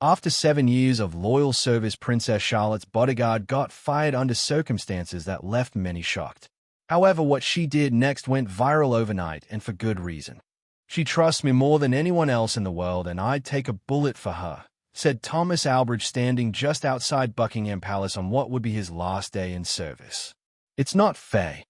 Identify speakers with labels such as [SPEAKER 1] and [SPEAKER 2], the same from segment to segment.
[SPEAKER 1] After 7 years of loyal service, Princess Charlotte's bodyguard got fired under circumstances that left many shocked. However, what she did next went viral overnight, and for good reason. "She trusts me more than anyone else in the world, and I'd take a bullet for her," said Thomas Albridge, standing just outside Buckingham Palace on what would be his last day in service. It's not fair.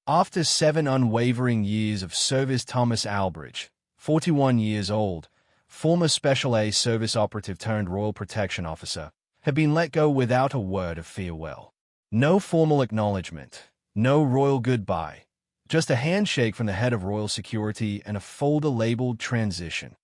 [SPEAKER 1] After 7 unwavering years of service, Thomas Albridge, 41 years old, former Special A Service operative turned Royal Protection Officer, had been let go without a word of farewell. No formal acknowledgement, no royal goodbye, just a handshake from the head of royal security and a folder labeled transition.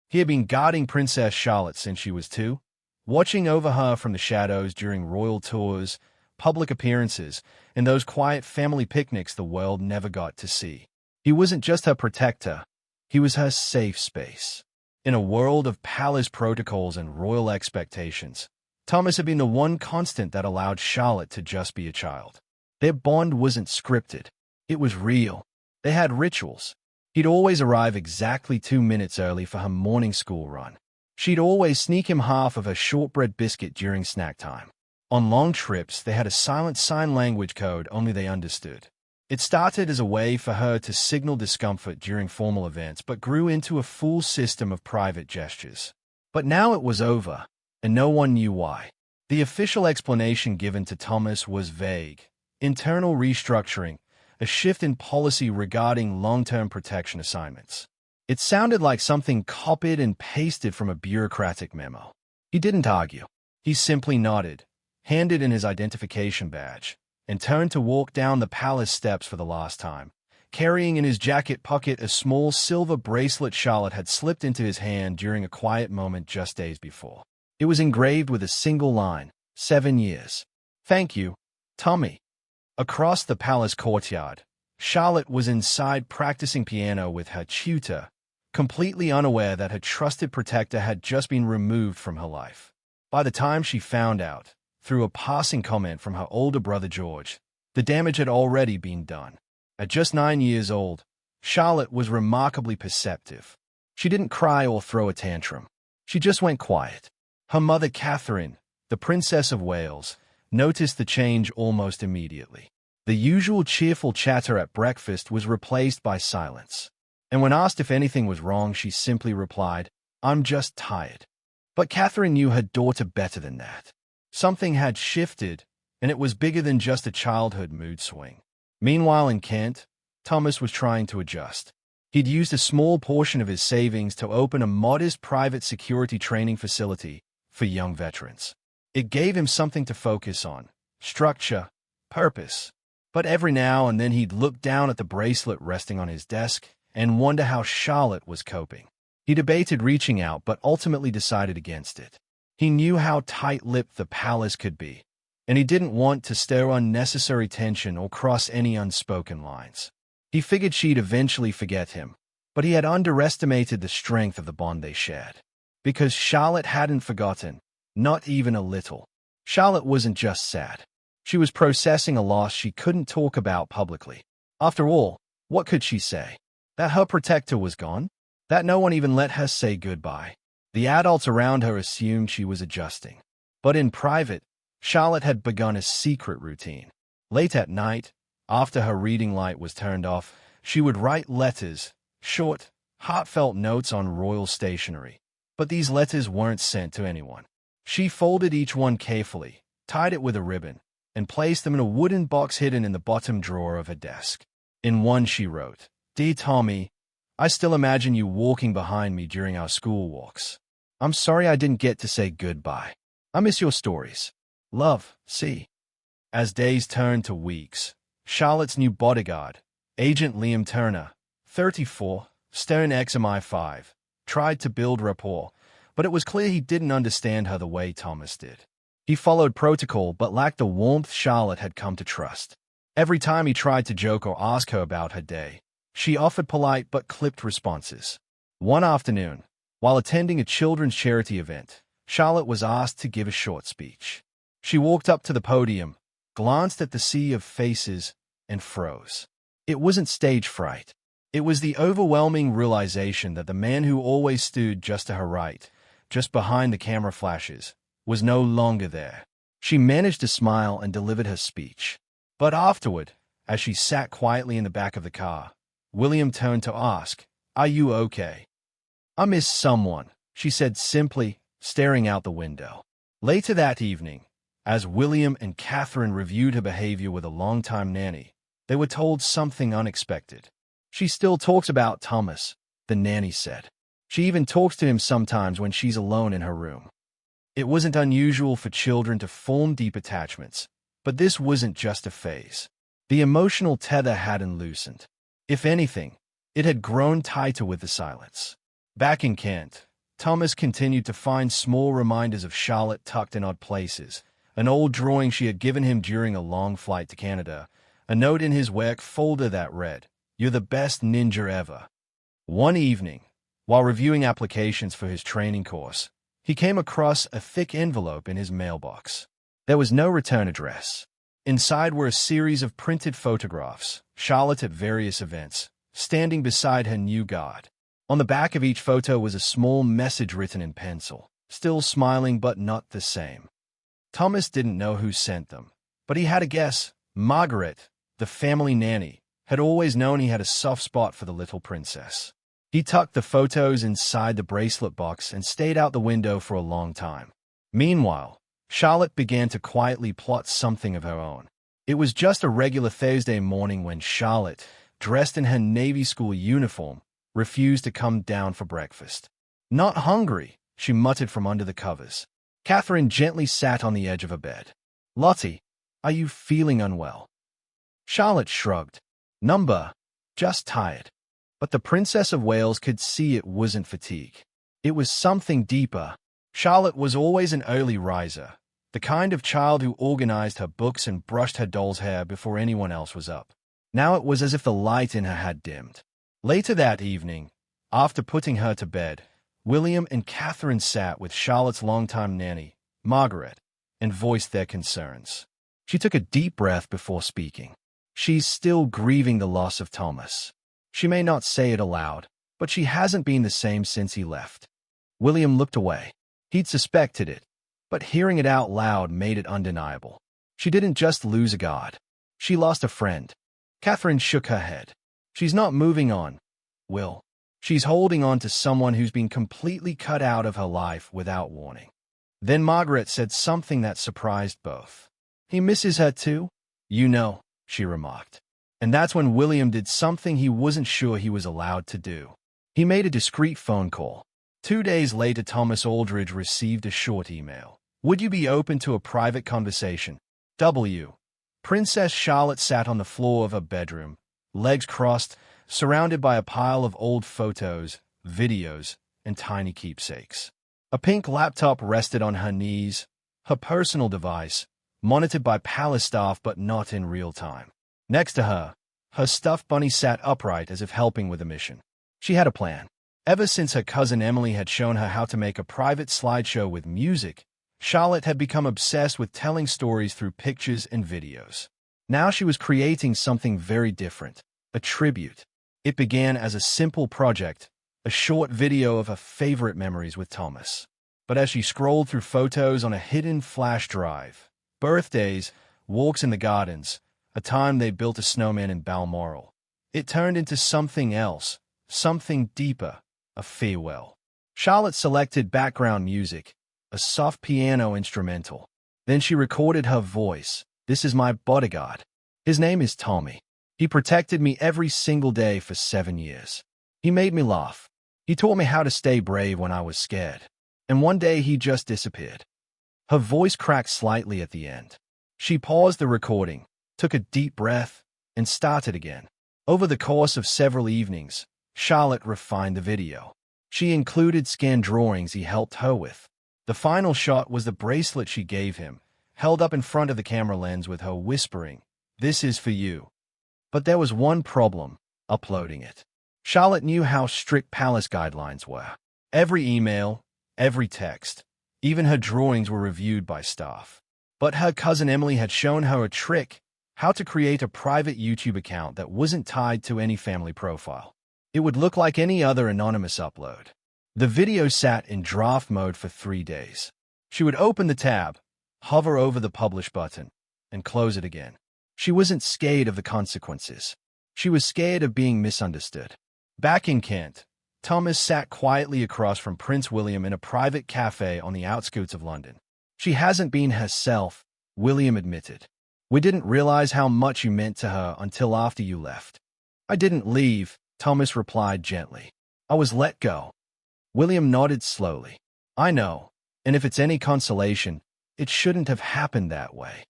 [SPEAKER 1] He had been guarding Princess Charlotte since she was 2, watching over her from the shadows during royal tours, public appearances, and those quiet family picnics the world never got to see. He wasn't just her protector, he was her safe space. In a world of palace protocols and royal expectations, Thomas had been the one constant that allowed Charlotte to just be a child. Their bond wasn't scripted. It was real. They had rituals. He'd always arrive exactly 2 minutes early for her morning school run. She'd always sneak him half of her shortbread biscuit during snack time. On long trips, they had a silent sign language code only they understood. It started as a way for her to signal discomfort during formal events, but grew into a full system of private gestures. But now it was over, and no one knew why. The official explanation given to Thomas was vague. Internal restructuring, a shift in policy regarding long-term protection assignments. It sounded like something copied and pasted from a bureaucratic memo. He didn't argue. He simply nodded, handed in his identification badge, and turned to walk down the palace steps for the last time, carrying in his jacket pocket a small silver bracelet Charlotte had slipped into his hand during a quiet moment just days before. It was engraved with a single line, 7 years. "Thank you, Tommy." Across the palace courtyard, Charlotte was inside practicing piano with her tutor, completely unaware that her trusted protector had just been removed from her life. By the time she found out, through a passing comment from her older brother George, the damage had already been done. At just 9 years old, Charlotte was remarkably perceptive. She didn't cry or throw a tantrum. She just went quiet. Her mother, Catherine, the Princess of Wales, noticed the change almost immediately. The usual cheerful chatter at breakfast was replaced by silence. And when asked if anything was wrong, she simply replied, "I'm just tired." But Catherine knew her daughter better than that. Something had shifted, and it was bigger than just a childhood mood swing. Meanwhile, in Kent, Thomas was trying to adjust. He'd used a small portion of his savings to open a modest private security training facility for young veterans. It gave him something to focus on, structure, purpose. But every now and then he'd look down at the bracelet resting on his desk and wonder how Charlotte was coping. He debated reaching out, but ultimately decided against it. He knew how tight-lipped the palace could be, and he didn't want to stir unnecessary tension or cross any unspoken lines. He figured she'd eventually forget him, but he had underestimated the strength of the bond they shared. Because Charlotte hadn't forgotten, not even a little. Charlotte wasn't just sad. She was processing a loss she couldn't talk about publicly. After all, what could she say? That her protector was gone? That no one even let her say goodbye? The adults around her assumed she was adjusting. But in private, Charlotte had begun a secret routine. Late at night, after her reading light was turned off, she would write letters, short, heartfelt notes on royal stationery. But these letters weren't sent to anyone. She folded each one carefully, tied it with a ribbon, and placed them in a wooden box hidden in the bottom drawer of her desk. In one she wrote, "Dear Tommy, I still imagine you walking behind me during our school walks. I'm sorry I didn't get to say goodbye. I miss your stories. Love, C." As days turned to weeks, Charlotte's new bodyguard, Agent Liam Turner, 34, stern ex-MI5, tried to build rapport, but it was clear he didn't understand her the way Thomas did. He followed protocol but lacked the warmth Charlotte had come to trust. Every time he tried to joke or ask her about her day, she offered polite but clipped responses. One afternoon, while attending a children's charity event, Charlotte was asked to give a short speech. She walked up to the podium, glanced at the sea of faces, and froze. It wasn't stage fright. It was the overwhelming realization that the man who always stood just to her right, just behind the camera flashes, was no longer there. She managed to smile and delivered her speech. But afterward, as she sat quietly in the back of the car, William turned to ask, "Are you okay?" "I miss someone," she said simply, staring out the window. Later that evening, as William and Catherine reviewed her behavior with a longtime nanny, they were told something unexpected. "She still talks about Thomas," the nanny said. "She even talks to him sometimes when she's alone in her room." It wasn't unusual for children to form deep attachments, but this wasn't just a phase. The emotional tether hadn't loosened. If anything, it had grown tighter with the silence. Back in Kent, Thomas continued to find small reminders of Charlotte tucked in odd places, an old drawing she had given him during a long flight to Canada, a note in his work folder that read, "You're the best ninja ever." One evening, while reviewing applications for his training course, he came across a thick envelope in his mailbox. There was no return address. Inside were a series of printed photographs, Charlotte at various events, standing beside her new guard. On the back of each photo was a small message written in pencil, "Still smiling but not the same." Thomas didn't know who sent them, but he had a guess. Margaret, the family nanny, had always known he had a soft spot for the little princess. He tucked the photos inside the bracelet box and stayed out the window for a long time. Meanwhile, Charlotte began to quietly plot something of her own. It was just a regular Thursday morning when Charlotte, dressed in her Navy school uniform, refused to come down for breakfast. "Not hungry," she muttered from under the covers. Catherine gently sat on the edge of her bed. "Lottie, are you feeling unwell?" Charlotte shrugged. Just tired." But the Princess of Wales could see it wasn't fatigue. It was something deeper. Charlotte was always an early riser, the kind of child who organized her books and brushed her doll's hair before anyone else was up. Now it was as if the light in her had dimmed. Later that evening, after putting her to bed, William and Catherine sat with Charlotte's longtime nanny, Margaret, and voiced their concerns. She took a deep breath before speaking. "She's still grieving the loss of Thomas. She may not say it aloud, but she hasn't been the same since he left." William looked away. He'd suspected it, but hearing it out loud made it undeniable. She didn't just lose a guard. She lost a friend. Catherine shook her head. "She's not moving on, Will. She's holding on to someone who's been completely cut out of her life without warning." Then Margaret said something that surprised both. "He misses her too, you know," she remarked. And that's when William did something he wasn't sure he was allowed to do. He made a discreet phone call. 2 days later, Thomas Aldridge received a short email. "Would you be open to a private conversation? W." Princess Charlotte sat on the floor of her bedroom, legs crossed, surrounded by a pile of old photos, videos, and tiny keepsakes. A pink laptop rested on her knees, her personal device, monitored by palace staff but not in real time. Next to her, her stuffed bunny sat upright as if helping with the mission. She had a plan. Ever since her cousin Emily had shown her how to make a private slideshow with music, Charlotte had become obsessed with telling stories through pictures and videos. Now she was creating something very different, a tribute. It began as a simple project, a short video of her favorite memories with Thomas. But as she scrolled through photos on a hidden flash drive, birthdays, walks in the gardens, a time they built a snowman in Balmoral, it turned into something else, something deeper, a farewell. Charlotte selected background music, a soft piano instrumental. Then she recorded her voice. "This is my bodyguard. His name is Tommy. He protected me every single day for 7 years. He made me laugh. He taught me how to stay brave when I was scared. And one day he just disappeared." Her voice cracked slightly at the end. She paused the recording, took a deep breath, and started again. Over the course of several evenings, Charlotte refined the video. She included scanned drawings he helped her with. The final shot was the bracelet she gave him, held up in front of the camera lens with her whispering, "This is for you." But there was one problem, uploading it. Charlotte knew how strict palace guidelines were. Every email, every text, even her drawings were reviewed by staff. But her cousin Emily had shown her a trick, how to create a private YouTube account that wasn't tied to any family profile. It would look like any other anonymous upload. The video sat in draft mode for 3 days. She would open the tab, hover over the publish button, and close it again. She wasn't scared of the consequences. She was scared of being misunderstood. Back in Kent, Thomas sat quietly across from Prince William in a private cafe on the outskirts of London. She hasn't been herself, William admitted. We didn't realize how much you meant to her until after you left. I didn't leave, Thomas replied gently. I was let go. William nodded slowly. I know, and if it's any consolation, it shouldn't have happened that way.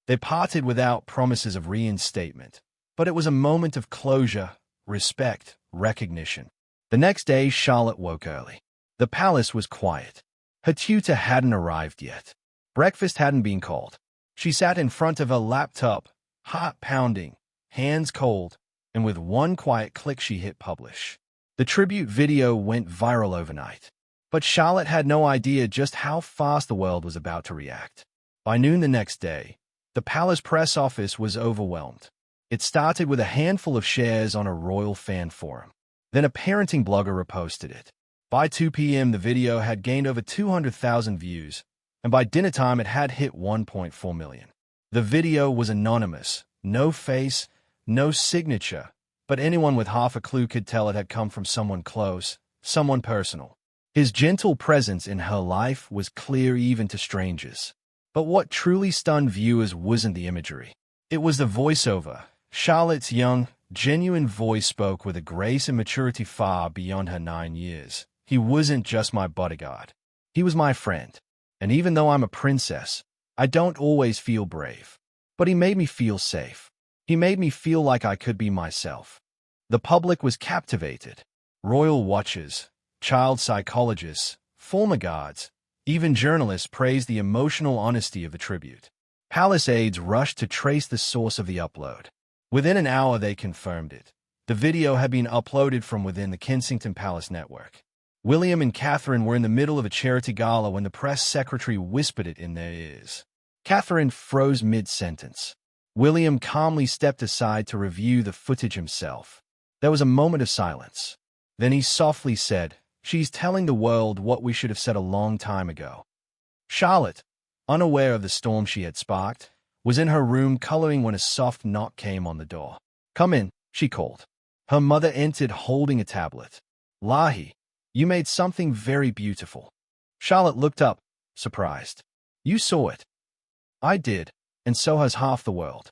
[SPEAKER 1] They parted without promises of reinstatement, but it was a moment of closure, respect, recognition. The next day, Charlotte woke early. The palace was quiet. Her tutor hadn't arrived yet. Breakfast hadn't been called. She sat in front of her laptop, heart pounding, hands cold, and with one quiet click she hit publish. The tribute video went viral overnight. But Charlotte had no idea just how fast the world was about to react. By noon the next day, the palace press office was overwhelmed. It started with a handful of shares on a royal fan forum. Then a parenting blogger reposted it. By 2 p.m. the video had gained over 200,000 views, and by dinner time it had hit 1.4 million. The video was anonymous, no face, no signature, but anyone with half a clue could tell it had come from someone close, someone personal. His gentle presence in her life was clear even to strangers. But what truly stunned viewers wasn't the imagery. It was the voiceover. Charlotte's young, genuine voice spoke with a grace and maturity far beyond her 9 years. He wasn't just my bodyguard. He was my friend. And even though I'm a princess, I don't always feel brave. But he made me feel safe. He made me feel like I could be myself. The public was captivated. Royal watchers, child psychologists, former guards, even journalists praised the emotional honesty of the tribute. Palace aides rushed to trace the source of the upload. Within an hour they confirmed it. The video had been uploaded from within the Kensington Palace network. William and Catherine were in the middle of a charity gala when the press secretary whispered it in their ears. Catherine froze mid-sentence. William calmly stepped aside to review the footage himself. There was a moment of silence. Then he softly said, "She's telling the world what we should have said a long time ago." Charlotte, unaware of the storm she had sparked, was in her room coloring when a soft knock came on the door. "Come in," she called. Her mother entered holding a tablet. "Lahi, you made something very beautiful." Charlotte looked up, surprised. "You saw it." "I did, and so has half the world."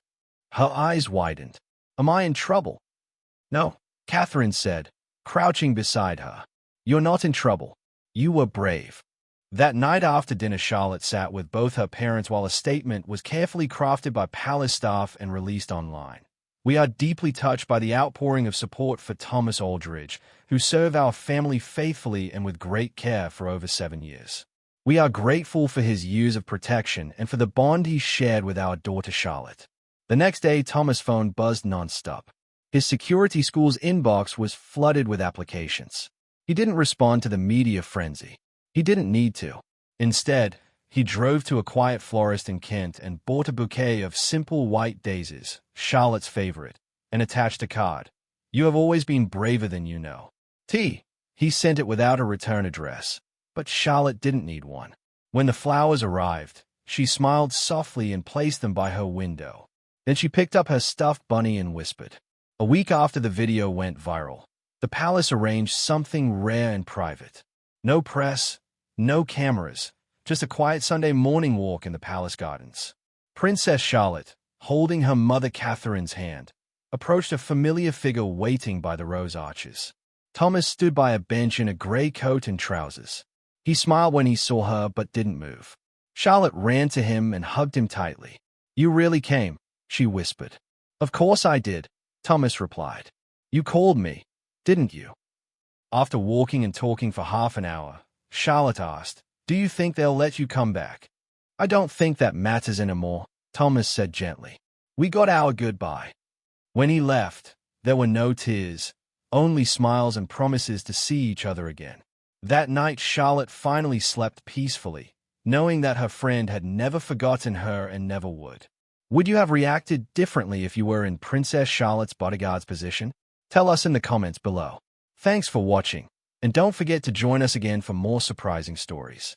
[SPEAKER 1] Her eyes widened. "Am I in trouble?" "No," Catherine said, crouching beside her. "You're not in trouble. You were brave." That night after dinner, Charlotte sat with both her parents while a statement was carefully crafted by palace staff and released online. "We are deeply touched by the outpouring of support for Thomas Albridge, who served our family faithfully and with great care for over 7 years. We are grateful for his years of protection and for the bond he shared with our daughter Charlotte." The next day, Thomas' phone buzzed nonstop. His security school's inbox was flooded with applications. He didn't respond to the media frenzy. He didn't need to. Instead, he drove to a quiet florist in Kent and bought a bouquet of simple white daisies, Charlotte's favorite, and attached a card. "You have always been braver than you know. T." He sent it without a return address, but Charlotte didn't need one. When the flowers arrived, she smiled softly and placed them by her window. Then she picked up her stuffed bunny and whispered. A week after the video went viral, the palace arranged something rare and private. No press, no cameras, just a quiet Sunday morning walk in the palace gardens. Princess Charlotte, holding her mother Catherine's hand, approached a familiar figure waiting by the rose arches. Thomas stood by a bench in a gray coat and trousers. He smiled when he saw her but didn't move. Charlotte ran to him and hugged him tightly. "You really came," she whispered. "Of course I did," Thomas replied. "You called me, didn't you?" After walking and talking for half an hour, Charlotte asked, "Do you think they'll let you come back?" "I don't think that matters anymore," Thomas said gently. "We got our goodbye." When he left, there were no tears, only smiles and promises to see each other again. That night, Charlotte finally slept peacefully, knowing that her friend had never forgotten her and never would. Would you have reacted differently if you were in Princess Charlotte's bodyguard's position? Tell us in the comments below. Thanks for watching. And don't forget to join us again for more surprising stories.